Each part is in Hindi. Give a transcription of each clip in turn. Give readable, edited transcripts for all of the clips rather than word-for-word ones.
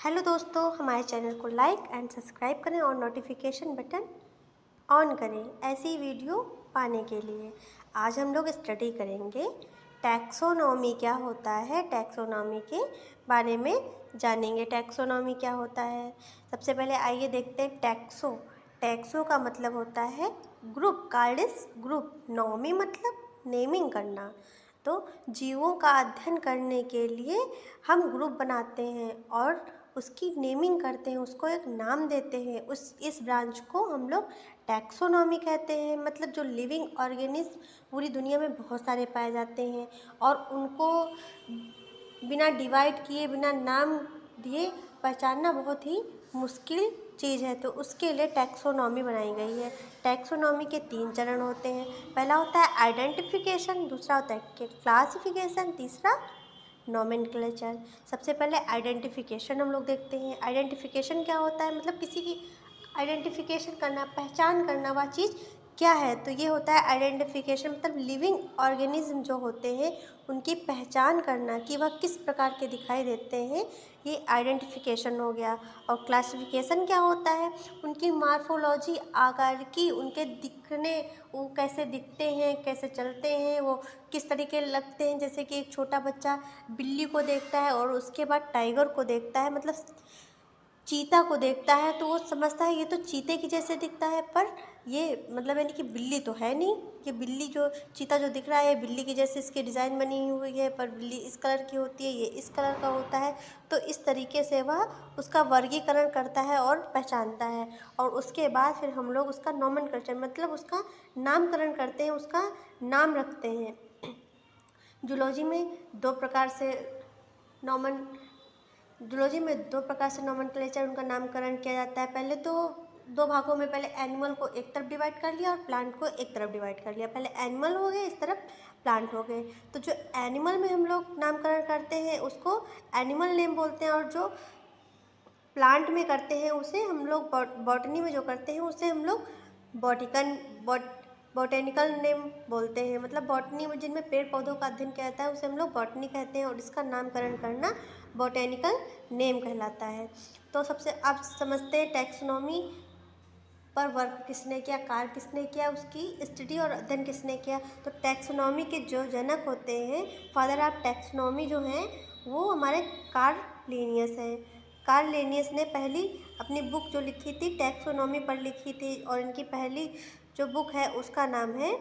हेलो दोस्तों, हमारे चैनल को लाइक एंड सब्सक्राइब करें और नोटिफिकेशन बटन ऑन करें ऐसी वीडियो पाने के लिए। आज हम लोग स्टडी करेंगे टैक्सोनॉमी क्या होता है। टैक्सोनॉमी के बारे में जानेंगे। टैक्सोनॉमी क्या होता है, सबसे पहले आइए देखते हैं। टैक्सो का मतलब होता है ग्रुप, कार्डिस ग्रुप। नॉमी मतलब नेमिंग करना। तो जीवों का अध्ययन करने के लिए हम ग्रुप बनाते हैं और उसकी नेमिंग करते हैं, उसको एक नाम देते हैं। इस ब्रांच को हम लोग टैक्सोनॉमी कहते हैं। मतलब जो लिविंग ऑर्गेनिज्म पूरी दुनिया में बहुत सारे पाए जाते हैं और उनको बिना डिवाइड किए, बिना नाम दिए पहचानना बहुत ही मुश्किल चीज़ है। तो उसके लिए टैक्सोनॉमी बनाई गई है। टैक्सोनॉमी के 3 चरण होते हैं। पहला होता है आइडेंटिफिकेशन, दूसरा होता है क्लासिफिकेशन, तीसरा नोमेनक्लेचर। सबसे पहले आइडेंटिफिकेशन हम लोग देखते हैं। आइडेंटिफिकेशन क्या होता है, मतलब किसी की आइडेंटिफिकेशन करना, पहचान करना, वह चीज़ क्या है। तो ये होता है आइडेंटिफिकेशन, मतलब लिविंग ऑर्गेनिज्म जो होते हैं उनकी पहचान करना कि वह किस प्रकार के दिखाई देते हैं, ये आइडेंटिफिकेशन हो गया। और क्लासिफिकेशन क्या होता है, उनकी मार्फोलॉजी, आकार, उनके दिखने, वो कैसे दिखते हैं, कैसे चलते हैं, वो किस तरीके लगते हैं। जैसे कि एक छोटा बच्चा बिल्ली को देखता है और उसके बाद टाइगर को देखता है, मतलब चीता को देखता है, तो वो समझता है ये तो चीते की जैसे दिखता है, पर ये मतलब यानी कि बिल्ली तो है नहीं। ये बिल्ली जो चीता जो दिख रहा है बिल्ली की जैसे इसकी डिज़ाइन बनी हुई है, पर बिल्ली इस कलर की होती है, ये इस कलर का होता है। तो इस तरीके से वह उसका वर्गीकरण करता है और पहचानता है। और उसके बाद फिर हम लोग उसका नोमेनक्लेचर, मतलब उसका नामकरण करते हैं, उसका नाम रखते हैं। जूलॉजी में दो प्रकार से नोमेनक्लेचर, उनका नामकरण किया जाता है। पहले तो 2 भागों में, पहले एनिमल को एक तरफ डिवाइड कर लिया और प्लांट को एक तरफ डिवाइड कर लिया। पहले एनिमल हो गए, इस तरफ प्लांट हो गए। तो जो एनिमल में हम लोग नामकरण करते हैं उसको एनिमल नेम बोलते हैं, और जो प्लांट में करते हैं उसे हम लोग बॉटनी में जो करते हैं उसे हम लोग बॉटेनिकल नेम बोलते हैं। मतलब बॉटनी में जिनमें पेड़ पौधों का अध्ययन किया जाता है उसे हम लोग बॉटनी कहते हैं, और इसका नामकरण करना बॉटेनिकल नेम कहलाता है। तो सबसे आप समझते हैं टैक्सोनॉमी पर वर्क किसने किया, कार्य किसने किया, उसकी स्टडी और अध्ययन किसने किया। तो टैक्सोनॉमी के जो जनक होते हैं, फादर ऑफ टैक्सोनॉमी जो हैं, वो हमारे कार्ल लिनियस हैं। कार्ल लिनियस ने पहली अपनी बुक जो लिखी थी टैक्सोनॉमी पर लिखी थी, और इनकी पहली जो बुक है उसका नाम है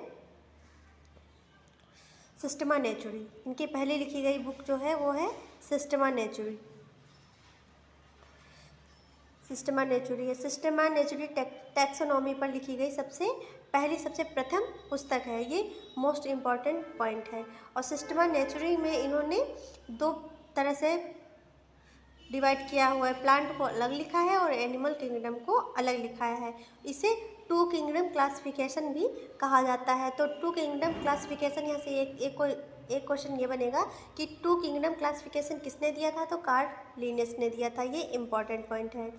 सिस्टेमा नेचुरी। इनकी पहली लिखी गई बुक जो है वो है सिस्टेमा नेचुरी। सिस्टेमा नेचुरी टैक्सोनॉमी पर लिखी गई सबसे प्रथम पुस्तक है। ये मोस्ट इम्पॉर्टेंट पॉइंट है। और सिस्टेमा नेचुरी में इन्होंने 2 तरह से डिवाइड किया हुआ है। प्लांट को अलग लिखा है और एनिमल किंगडम को अलग लिखा है। इसे 2 किंगडम क्लासिफिकेशन भी कहा जाता है। तो 2 किंगडम क्लासिफिकेशन, यहाँ से एक क्वेश्चन ये बनेगा कि 2 किंगडम क्लासिफिकेशन किसने दिया था, तो कार्ल लिनियस ने दिया था। ये इम्पॉर्टेंट पॉइंट है।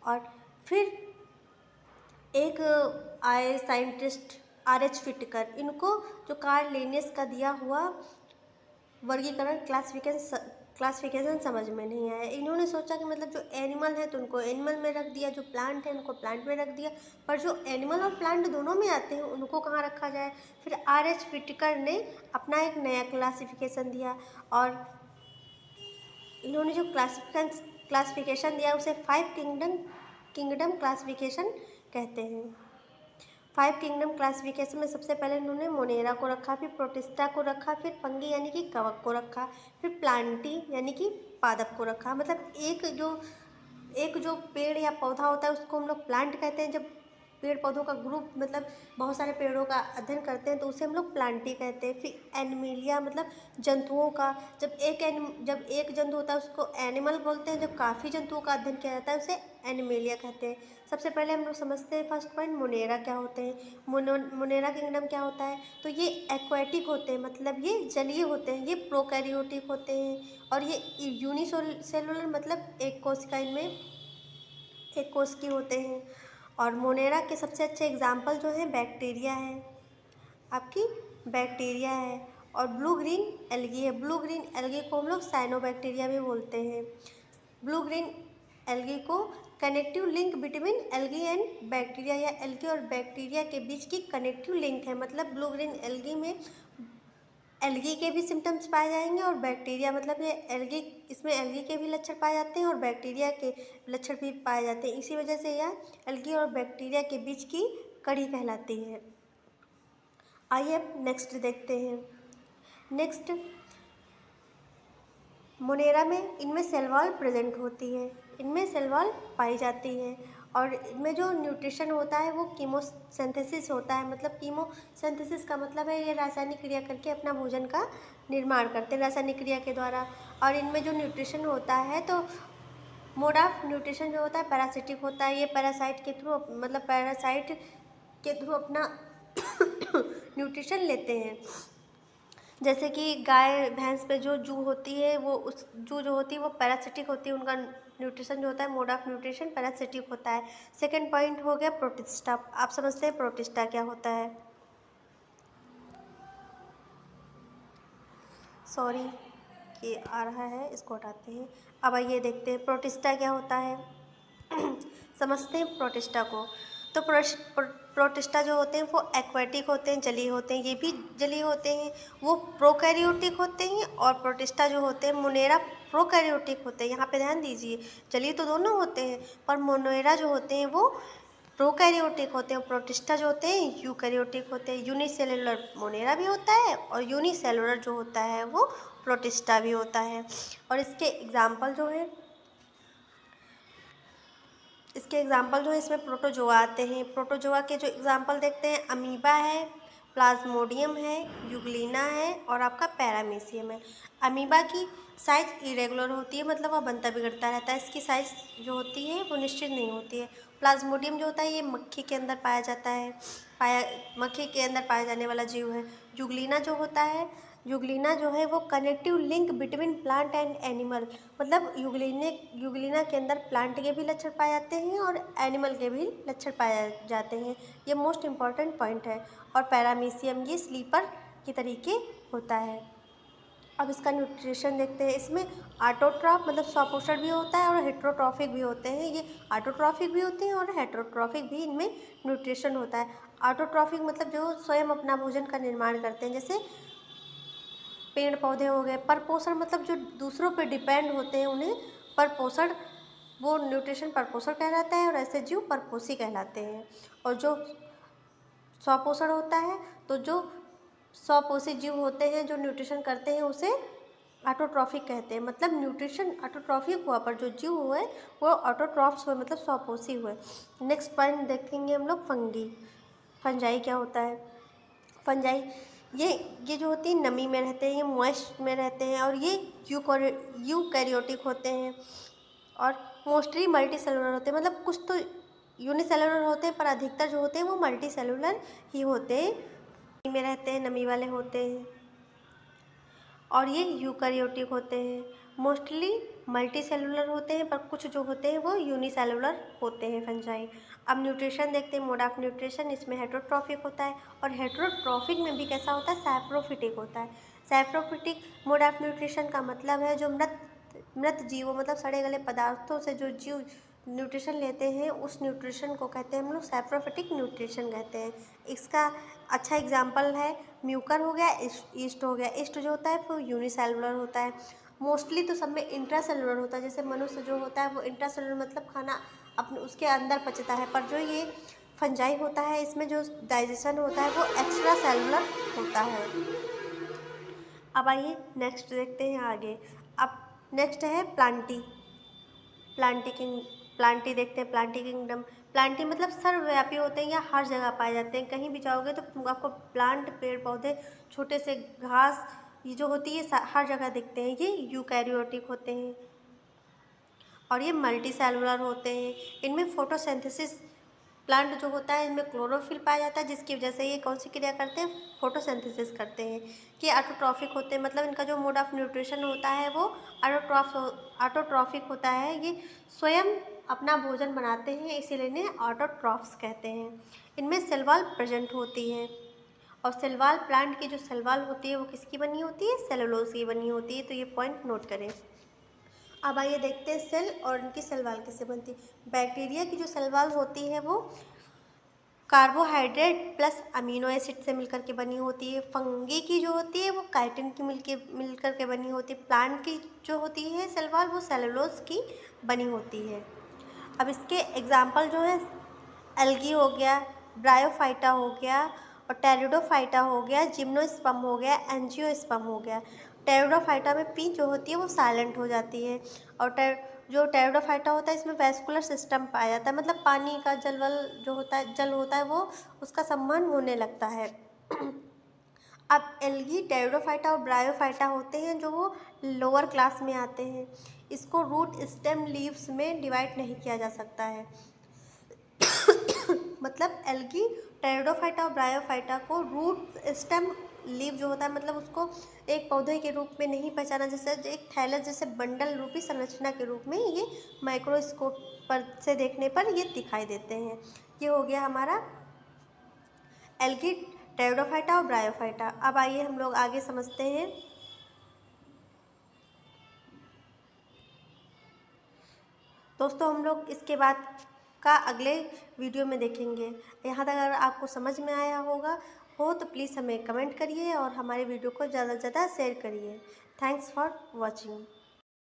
और फिर एक आए साइंटिस्ट R.H. फिटकर, इनको जो कार्ल लिनियस का दिया हुआ वर्गीकरण क्लासिफिकेशन समझ में नहीं आया। इन्होंने सोचा कि मतलब जो एनिमल है तो उनको एनिमल में रख दिया, जो प्लांट है उनको प्लांट में रख दिया, पर जो एनिमल और प्लांट दोनों में आते हैं उनको कहाँ रखा जाए। फिर R.H. फिटकर ने अपना एक नया क्लासिफिकेशन दिया, और इन्होंने जो क्लासिफिकेशन दिया उसे 5 किंगडम क्लासिफिकेशन कहते हैं। 5 किंगडम क्लासिफिकेशन में सबसे पहले इन्होंने मोनेरा को रखा, फिर प्रोटिस्टा को रखा, फिर फंगी यानी कि कवक को रखा, फिर प्लांटी यानी कि पादप को रखा। मतलब एक जो पेड़ या पौधा होता है उसको हम लोग प्लांट कहते हैं। जब पेड़ पौधों का ग्रुप, मतलब बहुत सारे पेड़ों का अध्ययन करते हैं तो उसे हम लोग प्लांटी कहते हैं। फिर एनिमिलिया, मतलब जंतुओं का, जब एक जंतु होता है उसको एनिमल बोलते हैं। जब काफ़ी जंतुओं का अध्ययन किया जाता है उसे एनिमिलिया कहते हैं। सबसे पहले हम लोग समझते हैं फर्स्ट पॉइंट, मोनेरा क्या होते हैं। मोनेरा किंगडम क्या होता है, तो ये एक्वेटिक होते हैं, मतलब ये जलीय होते हैं, ये प्रोकैरियोटिक होते हैं, और ये यूनिसेलुलर, मतलब एक कोशिका, इनमें एक कोश की होते हैं। और मोनेरा के सबसे अच्छे एग्जाम्पल जो हैं बैक्टीरिया है, आपकी बैक्टीरिया है, और ब्लू ग्रीन एल्गी है। ब्लू ग्रीन एल्गी को हम लोग साइनोबैक्टीरिया भी बोलते हैं। ब्लू ग्रीन एल्गी को connective link between algae and bacteria, या एल्गी और बैक्टीरिया के बीच की कनेक्टिव लिंक है। मतलब ब्लू ग्रीन एल्गी में एल्गी के भी सिम्टम्स पाए जाएंगे और बैक्टीरिया, मतलब ये एल्गी, इसमें एल्गी के भी लक्षण पाए जाते हैं और बैक्टीरिया के लक्षण भी पाए जाते हैं। इसी वजह से यह एल्गी और बैक्टीरिया के बीच की कड़ी कहलाती है। आइए अब नेक्स्ट देखते हैं। नेक्स्ट, मोनेरा में इनमें सेल वॉल प्रेजेंट होती है, इनमें सेल वॉल पाई जाती है और इनमें जो न्यूट्रिशन होता है वो कीमोसिंथेसिस होता है। मतलब कीमोसिंथेसिस का मतलब है ये रासायनिक क्रिया करके अपना भोजन का निर्माण करते हैं रासायनिक क्रिया के द्वारा। और इनमें जो न्यूट्रिशन होता है तो मोड ऑफ न्यूट्रिशन जो होता है पैरासिटिक होता है। ये पैरासाइट के थ्रू, मतलब पैरासाइट के थ्रू अपना न्यूट्रिशन लेते हैं। जैसे कि गाय भैंस पे जो जू होती है वो उस जू जो होती है वो पैरासिटिक होती है, उनका न्यूट्रिशन जो होता है मोड ऑफ न्यूट्रिशन पैरासिटिक होता है। सेकंड पॉइंट हो गया प्रोटिस्टा। आप समझते हैं प्रोटिस्टा क्या होता है? सॉरी कि आ रहा है, इसको हटाते हैं। अब आइए देखते हैं प्रोटिस्टा क्या होता है। समझते हैं प्रोटिस्टा को। तो प्रोटिस्टा जो होते हैं वो एक्वेटिक होते हैं, जलीय होते हैं, ये भी जलीय होते हैं। वो प्रोकैरियोटिक होते हैं और प्रोटिस्टा जो होते हैं मोनेरा प्रोकैरियोटिक होते हैं। यहाँ पे ध्यान दीजिए, जलीय तो दोनों होते हैं पर मोनेरा जो होते हैं वो प्रोकैरियोटिक होते हैं। प्रोटिस्टा जो होते हैं यूकैरियोटिक होते हैं। यूनिसेलुलर मोनेरा भी होता है और यूनिसेलुलर जो होता है वो प्रोटिस्टा भी होता है। और इसके एग्जाम्पल जो है इसमें प्रोटोजोआ आते हैं। प्रोटोजोआ के जो एग्जाम्पल देखते हैं, अमीबा है, प्लाज्मोडियम है, यूग्लिना है और आपका पैरामीशियम है। अमीबा की साइज इरेगुलर होती है, मतलब वह बनता बिगड़ता रहता है, इसकी साइज जो होती है वो निश्चित नहीं होती है। प्लाज्मोडियम जो होता है ये मक्खी के अंदर पाया जाता है, मक्खी के अंदर पाया जाने वाला जीव है। यूग्लिना जो है वो connective link between plant and animal, मतलब यूग्लिना के अंदर प्लांट के भी लक्षण पाए जाते हैं और एनिमल के भी लक्षण पाए जाते हैं। ये मोस्ट इम्पॉर्टेंट पॉइंट है। और पैरामीशियम ये स्लीपर के तरीके होता है। अब इसका न्यूट्रिशन देखते हैं। इसमें ऑटोट्रॉफ मतलब स्वपोषण भी होता है और हेट्रोट्रॉफिक भी होते हैं। ये ऑटोट्रॉफिक भी होते हैं और हेट्रोट्रॉफिक भी इनमें न्यूट्रिशन होता है। ऑटोट्रॉफिक मतलब जो स्वयं अपना भोजन का निर्माण करते हैं, जैसे पेड़ पौधे हो गए। परपोषण मतलब जो दूसरों पे डिपेंड होते हैं उन्हें परपोषण, वो न्यूट्रिशन परपोषण कहलाता है और ऐसे जीव परपोषी कहलाते हैं। और जो स्वपोषण होता है तो जो स्वपोषी जीव होते हैं जो न्यूट्रिशन करते हैं उसे ऑटोट्रॉफिक कहते हैं। मतलब न्यूट्रिशन ऑटोट्रॉफिक हुआ पर जो जीव हुए वो ऑटोट्रॉफ्स हुए, मतलब स्वपोषी हुए। नेक्स्ट पॉइंट देखेंगे हम लोग फंजाई क्या होता है। फंजाई ये जो होती है नमी में रहते हैं, ये मॉइस्ट में रहते हैं और ये यूकैरियोटिक होते हैं और मोस्टली मल्टी सेलुलर होते हैं। मतलब कुछ तो यूनिसेलुलर होते हैं पर अधिकतर जो होते हैं वो मल्टी सेलुलर ही होते हैं, नमी में रहते हैं, नमी वाले होते हैं और ये यूकैरियोटिक होते हैं। मोस्टली मल्टी सेलुलर होते हैं पर कुछ जो होते हैं वो यूनिसेलुलर होते हैं फंजाई। अब न्यूट्रिशन देखते हैं, मोड ऑफ न्यूट्रिशन। इसमें हेट्रोट्रॉफिक होता है और हेट्रोट्रॉफिक में भी कैसा होता है, सैप्रोफिटिक होता है। सैप्रोफिटिक मोड ऑफ न्यूट्रिशन का मतलब है जो मृत जीवों मतलब सड़े गले पदार्थों से जो जीव न्यूट्रिशन लेते हैं उस न्यूट्रिशन को कहते हैं हम लोग सैप्रोफिटिक न्यूट्रिशन कहते हैं। इसका अच्छा एग्जाम्पल है म्यूकर हो गया, ईस्ट हो गया। ईस्ट जो होता है वो यूनिसेलुलर होता है। मोस्टली तो सब में इंट्रासेलुलर होता है, जैसे मनुष्य जो होता है वो इंट्रासेलुलर मतलब खाना अपने उसके अंदर पचता है, पर जो ये फंजाई होता है इसमें जो डाइजेशन होता है वो एक्स्ट्रा सेलुलर होता है। अब आइए नेक्स्ट देखते हैं आगे। अब नेक्स्ट है प्लांटी देखते हैं। प्लांटी किंगडम, प्लांटी मतलब सर्वव्यापी होते हैं या हर जगह पाए जाते हैं। कहीं भी जाओगे तो आपको प्लांट, पेड़ पौधे, छोटे से घास ये जो होती है हर जगह दिखते हैं। ये यूकैरियोटिक होते हैं और ये मल्टी सेलुलर होते हैं। इनमें फोटोसिंथेसिस प्लांट जो होता है इनमें क्लोरोफिल पाया जाता है, जिसकी वजह से ये कौन सी क्रिया करते हैं, फोटोसिंथेसिस करते हैं। कि ऑटोट्रॉफिक होते हैं, मतलब इनका जो मोड ऑफ न्यूट्रिशन होता है वो ऑटोट्रॉफिक होता है। ये स्वयं अपना भोजन बनाते हैं, इसीलिए इन्हें ऑटोट्रॉफ्स कहते हैं। इनमें सेल वॉल प्रेजेंट होती है और सेल वॉल प्लांट की जो सेल वॉल होती है वो किसकी बनी होती है, सेलुलोज की बनी होती है। तो ये पॉइंट नोट करें। अब आइए देखते हैं सेल और इनकी सेल वॉल कैसे बनती है। बैक्टीरिया की जो सेल वॉल होती है वो कार्बोहाइड्रेट प्लस अमीनो एसिड से मिलकर के बनी होती है। फंगी की जो होती है वो काइटिन की मिलकर के बनी होती है। प्लांट की जो होती है सेल वॉल वो सेलुलोज की बनी होती है। अब इसके एग्जाम्पल जो है एल्गी हो गया, ब्रायोफाइटा हो गया और टेरिडोफाइटा हो गया, जिम्नोस्पर्म हो गया, एंजियोस्पर्म हो गया। टेरिडोफाइटा में पी जो होती है वो साइलेंट हो जाती है और जो टेरिडोफाइटा होता है इसमें वैस्कुलर सिस्टम पाया जाता है, मतलब पानी का जल होता है वो उसका संवहन होने लगता है। अब एल्गी, टेरिडोफाइटा और ब्रायोफाइटा होते हैं जो वो लोअर क्लास में आते हैं। इसको रूट स्टेम लीव्स में डिवाइड नहीं किया जा सकता है। मतलब एल्गी, टेरिडोफाइटा और ब्रायोफाइटा को रूट स्टेम लीव जो होता है मतलब उसको एक पौधे के रूप में नहीं पहचाना, जैसे एक थैलस जैसे बंडल रूपी संरचना के रूप में ये माइक्रोस्कोप पर से देखने पर ये दिखाई देते हैं। ये हो गया हमारा एल्गी, टेरिडोफाइटा और ब्रायोफाइटा। अब आइए हम लोग आगे समझते हैं। दोस्तों हम लोग इसके बाद का अगले वीडियो में देखेंगे। यहाँ तक अगर आपको समझ में आया हो तो प्लीज़ हमें कमेंट करिए और हमारे वीडियो को ज़्यादा से ज़्यादा शेयर करिए। Thanks for watching.